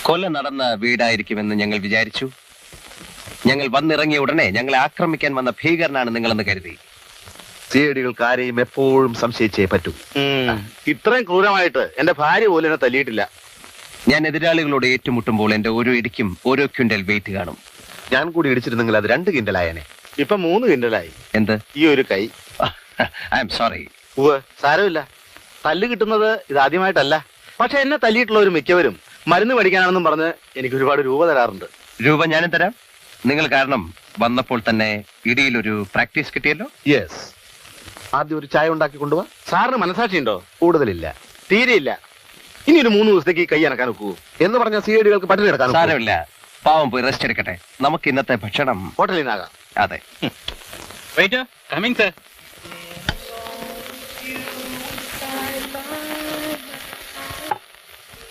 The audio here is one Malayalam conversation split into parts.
കൊല നടന്ന വീടായിരിക്കുമെന്ന് ഞങ്ങൾ വിചാരിച്ചു. ഞങ്ങൾ വന്നിറങ്ങിയ ഉടനെ ഞങ്ങളെ ആക്രമിക്കാൻ വന്ന ഭീകരനാണ് നിങ്ങളെന്ന് കരുതി. സിഐഡികൾക്ക് ആരെയും എപ്പോഴും സംശയിച്ചേ പറ്റൂ. ഇത്രയും ക്രൂരമായിട്ട് എന്റെ ഭാര്യ പോലും എന്നെ തല്ലിയിട്ടില്ല. ഞാൻ എതിരാളികളോട് ഏറ്റുമുട്ടുമ്പോൾ എന്റെ ഓരോ ഇടിക്കും ഓരോ ക്വിന്റൽ വെയിറ്റ് കാണും. ഞാൻ കൂടി ഇടിച്ചിരുന്നെങ്കിൽ അത് 2 കിൻഡലായനെ. ഇപ്പൊ 3 കിൻഡലായി. എന്ത്? ഈ ഒരു കൈ. I am sorry. സാരമില്ല, തല്ല് കിട്ടുന്നത് ഇത് ആദ്യമായിട്ടല്ല. പക്ഷെ എന്നെ തല്ലിയിട്ടുള്ളവർ മിക്കവരും മരുന്ന് മേടിക്കാനാണെന്നും പറഞ്ഞ് എനിക്ക് ഒരുപാട് രൂപ തരാറുണ്ട്. രൂപ ഞാനും തരാം. നിങ്ങൾ കാരണം വന്നപ്പോൾ തന്നെ ഇടിയിലൊരു പ്രാക്ടീസ് കിട്ടിയല്ലോ. യെസ്. ആദ്യം ഒരു ചായ ഉണ്ടാക്കി കൊണ്ടുപോവാ. സാറിന് മനസാക്ഷി ഉണ്ടോ? കൂടുതലില്ല, തീരെയില്ല. ഇനി ഒരു 3 ദിവസത്തേക്ക് കൈ അനക്കാൻ ഒക്കൂ എന്ന് പറഞ്ഞ സിഐഡികൾക്ക് പട്ടിണി എടുക്കാൻ. സാരമില്ല, പാവം പോയി റെസ്റ്റ് എടുക്കട്ടെ. നമുക്ക് ഇന്നത്തെ ഭക്ഷണം ഹോട്ടലിൽ നിന്നാകാം. അതെ.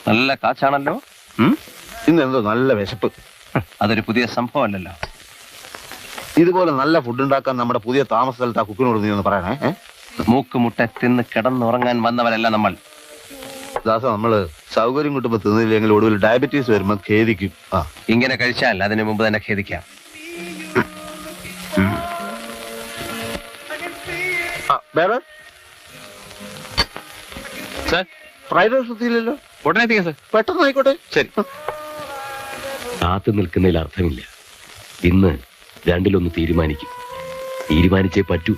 നല്ല കാച്ചാണല്ലോ. ഇന്ന് എന്തോ നല്ല വിശപ്പ്. അതൊരു പുതിയ സംഭവമല്ലല്ലോ. ഇതുപോലെ നല്ല ഫുഡ് ഉണ്ടാക്കാൻ നമ്മുടെ പുതിയ താമസ സ്ഥലത്ത് ആ കുക്കിനോട് നീ ഒന്ന് പറയണേ. മൂക്കുമുട്ട തിന്ന് കിടന്നുറങ്ങാൻ വന്നവരല്ല നമ്മൾ. ദാസ, നമ്മള് സൗകര്യം കിട്ടുമ്പോ തിന്നില്ലെങ്കിൽ ഒടുവിൽ ഡയബറ്റീസ് വരുമ്പോ ഖേദിക്കും. ഇങ്ങനെ കഴിച്ചാൽ അതിനു മുമ്പ് തന്നെ ഖേദിക്കാം. Fried rice എത്തിയില്ലല്ലോ. ഉടനെ എത്തിക്കാം സാർ. പെട്ടെന്ന് ആയിക്കോട്ടെ. ശരി. കാത്തു നിൽക്കുന്നതിൽ അർത്ഥമില്ല. ഇന്ന് രണ്ടിലൊന്ന് തീരുമാനിക്കും. തീരുമാനിച്ചേ പറ്റൂ.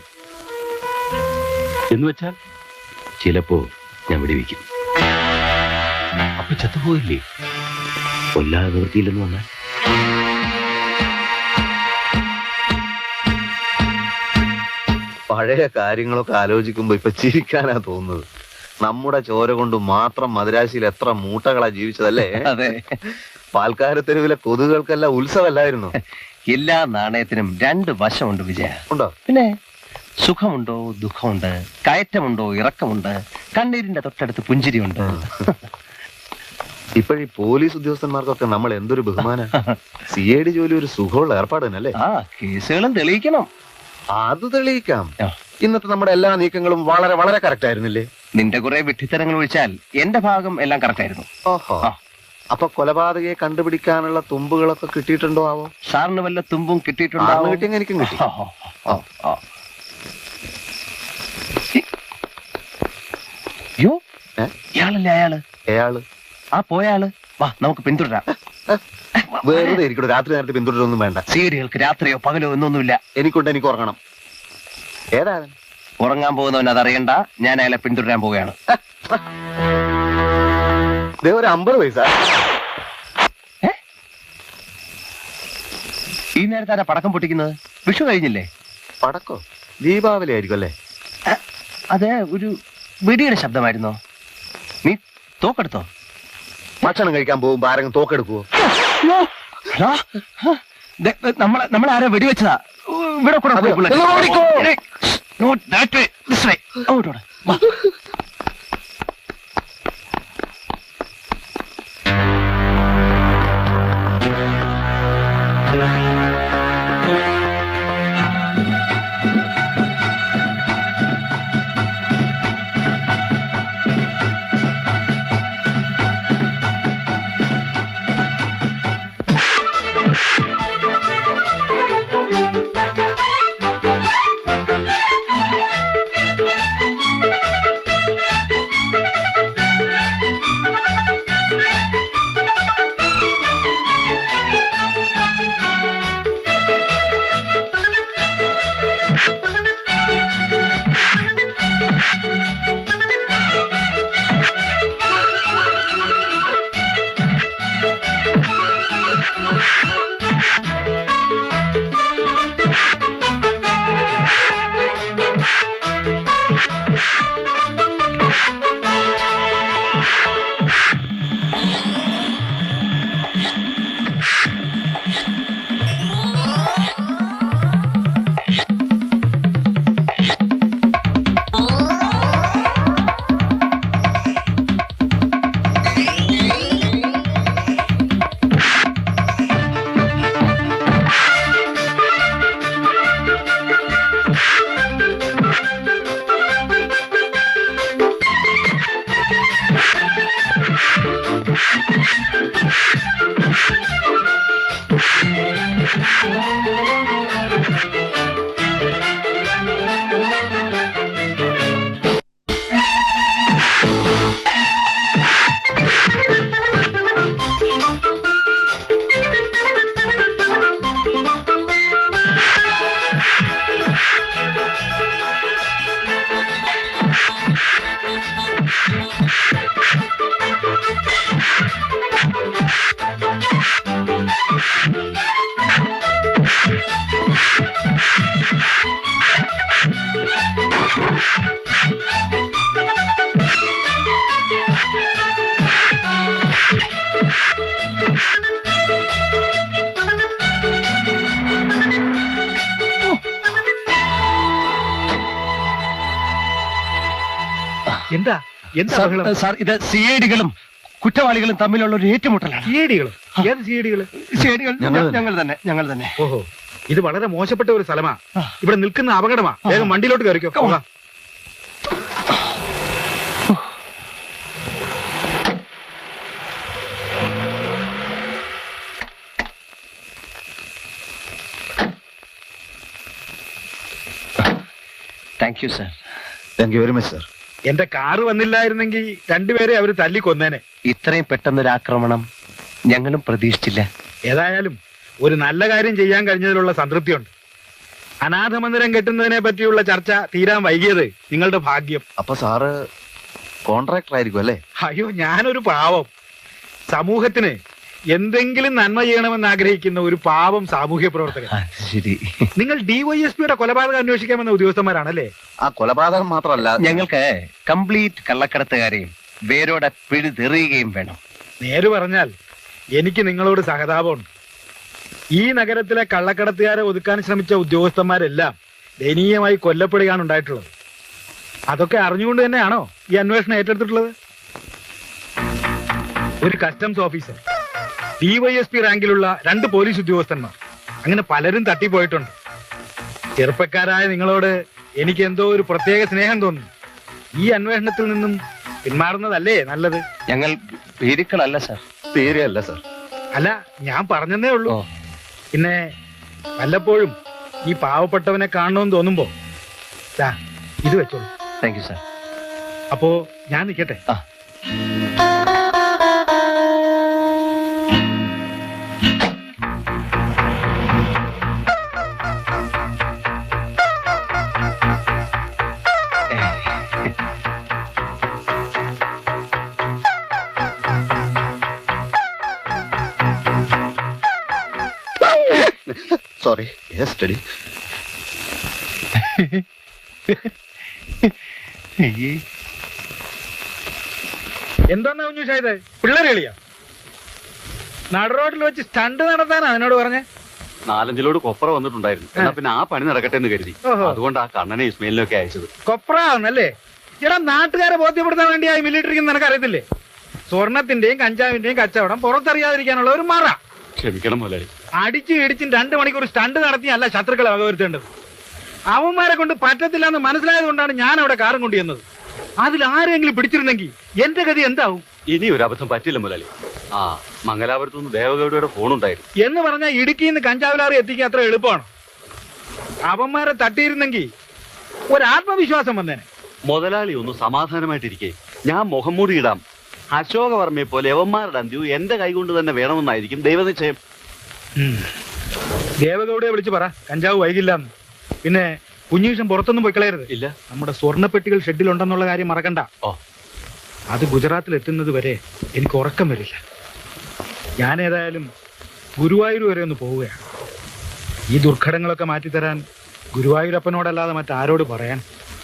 എന്ന് വെച്ചാൽ ചിലപ്പോ ഞാൻ വിടുവിക്കും. അപ്പൊ ചത്തുപോയില്ലേ? കൊല്ലാതെ നിവൃത്തിയില്ലെന്ന് വന്നാൽ പഴയ കാര്യങ്ങളൊക്കെ ആലോചിക്കുമ്പോ ഇപ്പൊ ചിരിക്കാനാ തോന്നുന്നത്. നമ്മുടെ ചോര കൊണ്ട് മാത്രം മദിരാശിയിൽ എത്ര മൂട്ടകളാ ജീവിച്ചതല്ലേ. അതെ. പാൽക്കാരത്തെരുവിലെ കൊതുകൾക്കെല്ലാം ഉത്സവമല്ലായിരുന്നു. എല്ലാ നാണയത്തിനും 2 വശമുണ്ട് വിജയ. ഉണ്ടോ? പിന്നെ സുഖമുണ്ടോ ദുഃഖമുണ്ട്, കയറ്റമുണ്ടോ ഇറക്കമുണ്ട്, കണ്ണീരിന്റെ തൊട്ടടുത്ത് പുഞ്ചിരിയുണ്ട്. ഇപ്പോഴീ പോലീസ് ഉദ്യോഗസ്ഥന്മാർക്കൊക്കെ നമ്മൾ എന്തൊരു ബഹുമാന. സിഐഡി ജോലി ഒരു സുഖമുള്ള ഏർപ്പാട് തന്നെയല്ലേ. കേസുകളും തെളിയിക്കണം. അത് തെളിയിക്കാം. ഇന്നത്തെ നമ്മുടെ എല്ലാ നീക്കങ്ങളും വളരെ വളരെ കറക്റ്റ് ആയിരുന്നില്ലേ? നിന്റെ കുറെ വിഡ്ഢിത്തരങ്ങൾ ഒഴിച്ചാൽ എന്റെ ഭാഗം എല്ലാം കറക്റ്റ് ആയിരുന്നു. ഓഹോ. അപ്പൊ കൊലപാതകയെ കണ്ടുപിടിക്കാനുള്ള തുമ്പുകളൊക്കെ കിട്ടിയിട്ടുണ്ടോ ആവോ? സാറിന് വല്ല തുമ്പും കിട്ടിയിട്ടുണ്ടോ? കിട്ടിയെങ്കിൽ എനിക്കും കിട്ടി. യോ, ഇയാളല്ലേ അയാള്? അയാള് ആ പോയാള്. വാ, നമുക്ക് പിന്തുടരാം. വെറുതെ ഇരിക്കട്ടെ. രാത്രി നേരത്തെ പിന്തുടരൊന്നും വേണ്ട. സീഡികൾക്ക് രാത്രിയോ പകലോ എന്നൊന്നുമില്ല. എനിക്ക് ഉറങ്ങണം. ഏതാണ് ഉറങ്ങാൻ പോകുന്നവൻ അതറിയണ്ട. ഞാൻ അയാളെ പിന്തുടരാൻ പോവുകയാണ്. ഒരു 50 പൈസ. ഈ നേരത്തെ ആരാ പടക്കം പൊട്ടിക്കുന്നത്? വിഷു കഴിഞ്ഞില്ലേ? പടക്കോ? ദീപാവലി ആയിരിക്കും അല്ലേ? അതെ, ഒരു വെടിയുടെ ശബ്ദമായിരുന്നോ? നീ തോക്കെടുത്തോ? ഭക്ഷണം കഴിക്കാൻ പോകുമ്പോ ആരെങ്കിലും തോക്കെടുക്കുവോ? നമ്മളെ ആരാ വെടിവെച്ചതാ? ഇവിടെ കൂടെ എന്താ എന്താ സാർ, ബഹളം? സാർ ഇത് സിഐഡികളും കുറ്റവാളികളും തമ്മിലുള്ള ഒരു ഏറ്റുമുട്ടലാണ്. സിഐഡികള്? ഏത് സിഐഡികള്? സിഐഡികൾ ഞങ്ങൾ തന്നെ. ഓഹോ, ഇത് വളരെ മോശപ്പെട്ട ഒരു സ്ഥലമാ. ഇവിടെ നിൽക്കുന്ന അപകടമാ. വേഗം വണ്ടിയിലോട്ട് കയറിക്കോ. പോകാം. Thank you sir. Thank you very much sir. എന്റെ കാറ് വന്നില്ലായിരുന്നെങ്കിൽ രണ്ടുപേരെ അവര് തല്ലിക്കൊന്നേനെ. ഇത്രയും പെട്ടെന്നൊരു ആക്രമണം ഞങ്ങളും പ്രതീക്ഷിച്ചില്ല. ഏതായാലും ഒരു നല്ല കാര്യം ചെയ്യാൻ കഴിഞ്ഞതിലുള്ള സംതൃപ്തിയുണ്ട്. അനാഥ മന്ദിരം കെട്ടുന്നതിനെ പറ്റിയുള്ള ചർച്ച തീരാൻ വൈകിയത് നിങ്ങളുടെ ഭാഗ്യം. അപ്പൊ സാറ് കോൺട്രാക്ടർ ആയിരിക്കും അല്ലേ? അയ്യോ, ഞാനൊരു പാവം. സമൂഹത്തിന് എന്തെങ്കിലും നന്മ ചെയ്യണമെന്ന് ആഗ്രഹിക്കുന്ന ഒരു പാവം സാമൂഹ്യ പ്രവർത്തകൻ. ശരി. നിങ്ങൾ DYSPയുടെ കൊലപാതകം അന്വേഷിക്കാമെന്ന ഉദ്യോഗസ്ഥന്മാരാണല്ലേ? ആ കൊലപാതകം മാത്രമല്ല, ഞങ്ങൾക്ക് കംപ്ലീറ്റ് കള്ളക്കടത്തുകാരെയും വേരോടെ പിഴുതെറിയുകയും വേണം. നേര് പറഞ്ഞാൽ എനിക്ക് നിങ്ങളോട് സഹതാപമുണ്ട്. ഈ നഗരത്തിലെ കള്ളക്കടത്തുകാരെ ഒതുക്കാൻ ശ്രമിച്ച ഉദ്യോഗസ്ഥന്മാരെല്ലാം ദയനീയമായി കൊല്ലപ്പെടുകയാണ് ഉണ്ടായിട്ടുള്ളത്. അതൊക്കെ അറിഞ്ഞുകൊണ്ട് തന്നെയാണോ ഈ അന്വേഷണം ഏറ്റെടുത്തിട്ടുള്ളത്? ഒരു കസ്റ്റംസ് ഓഫീസർ, DYSP റാങ്കിലുള്ള 2 പോലീസ് ഉദ്യോഗസ്ഥന്മാർ, അങ്ങനെ പലരും തട്ടിപ്പോയിട്ടുണ്ട്. ചെറുപ്പക്കാരായ നിങ്ങളോട് എനിക്ക് എന്തോ ഒരു പ്രത്യേക സ്നേഹം തോന്നുന്നു. ഈ അന്വേഷണത്തിൽ നിന്നും പിന്മാറുന്നതല്ലേ നല്ലത്? ഞങ്ങൾ ഭീരുക്കളല്ല സാർ. തീരെയല്ല സാർ. അല്ല, ഞാൻ പറഞ്ഞതേ ഉള്ളൂ. പിന്നെ വല്ലപ്പോഴും ഈ പാവപ്പെട്ടവനെ കാണണമെന്ന് തോന്നുമ്പോ ദാ ഇത് വെച്ചോളൂ. Thank you sir. അപ്പോ ഞാൻ നിൽക്കട്ടെ. സോറി. Yes study. എന്താന്നാ കുഞ്ഞുഷായത്, പിള്ളേരെ കളിയാ? നടുറോഡിൽ വെച്ച് സ്റ്റണ്ട് നടത്താനാ എന്നോട് പറഞ്ഞേ? 4-5 ലോഡ് കൊപ്ര വന്നിട്ടുണ്ടായിരുന്നു. എന്നാ പിന്നെ ആ പണി നടക്കട്ടെ എന്ന് കരുതി. അതുകൊണ്ട് ആ കണ്ണനെ ഇസ്മയിലിനൊക്കെ അയച്ചത്. കൊപ്രാന്നല്ലേ? ചേട്ടാ, നാട്ടുകാരെ ബോധ്യപ്പെടുത്താൻ വേണ്ടി ആ മിലിറ്ററിക്ക് നിനക്ക് അറിയത്തില്ലേ? സ്വർണത്തിന്റെയും കഞ്ചാവിന്റെയും കച്ചവടം പുറത്തറിയാതിരിക്കാനുള്ള ഒരു മറ. ക്ഷമിക്കണം മുതലാളി. അടിച്ചും ഇടിച്ചും 2 മണിക്കൂർ സ്റ്റണ്ട് നടത്തിയല്ല ശത്രുക്കളെ വകവരുത്തേണ്ടത്. അവന്മാരെ കൊണ്ട് പറ്റത്തില്ല എന്ന് മനസ്സിലായത് കൊണ്ടാണ് ഞാൻ അവിടെ കാറും കൊണ്ടുവന്നത്. അതിൽ ആരെങ്കിലും പിടിച്ചിരുന്നെങ്കിൽ എന്റെ ഗതി എന്താവും? ഇനി ഒരു അബദ്ധം പറ്റില്ല മുതലാളി. ആ മംഗലാപുരത്തുനിന്ന് ദേവഗൌഡയുടെ ഫോൺ ഉണ്ടായിരുന്നു. എന്ന് പറഞ്ഞാൽ ഇടുക്കിയിൽ നിന്ന് കഞ്ചാവിലാറി എത്തിക്കാൻ അത്ര എളുപ്പമാണ്. അവന്മാരെ തട്ടിയിരുന്നെങ്കിൽ ഒരു ആത്മവിശ്വാസം വന്നേനെ. മുതലാളി ഒന്ന് സമാധാനമായിട്ടിരിക്കേ. ഞാൻ മുഖംമൂടി ഇടാം. അശോകവർമ്മയെ പോലെ യവന്മാരുടെ അന്ത്യു എന്റെ കൈകൊണ്ട് തന്നെ വേണമെന്നായിരിക്കും ദൈവനിശ്ചയം. ദേവഗൌഡയെ വിളിച്ചു പറ കഞ്ചാവ് വൈകില്ലെന്ന്. പിന്നെ കുഞ്ഞീഷം പുറത്തൊന്നും പോയി കളയരുത്. ഇല്ല. നമ്മുടെ സ്വർണ്ണപ്പെട്ടികൾ ഷെഡിലുണ്ടെന്നുള്ള കാര്യം മറക്കണ്ട. ഓ, അത് ഗുജറാത്തിൽ എത്തുന്നത് വരെ എനിക്ക് ഉറക്കം വരില്ല. ഞാൻ ഏതായാലും ഗുരുവായൂർ വരെ ഒന്ന് പോവുകയാണ്. ഈ ദുർഘടങ്ങളൊക്കെ മാറ്റിത്തരാൻ ഗുരുവായൂരപ്പനോടല്ലാതെ മറ്റാരോട് പറയാൻ?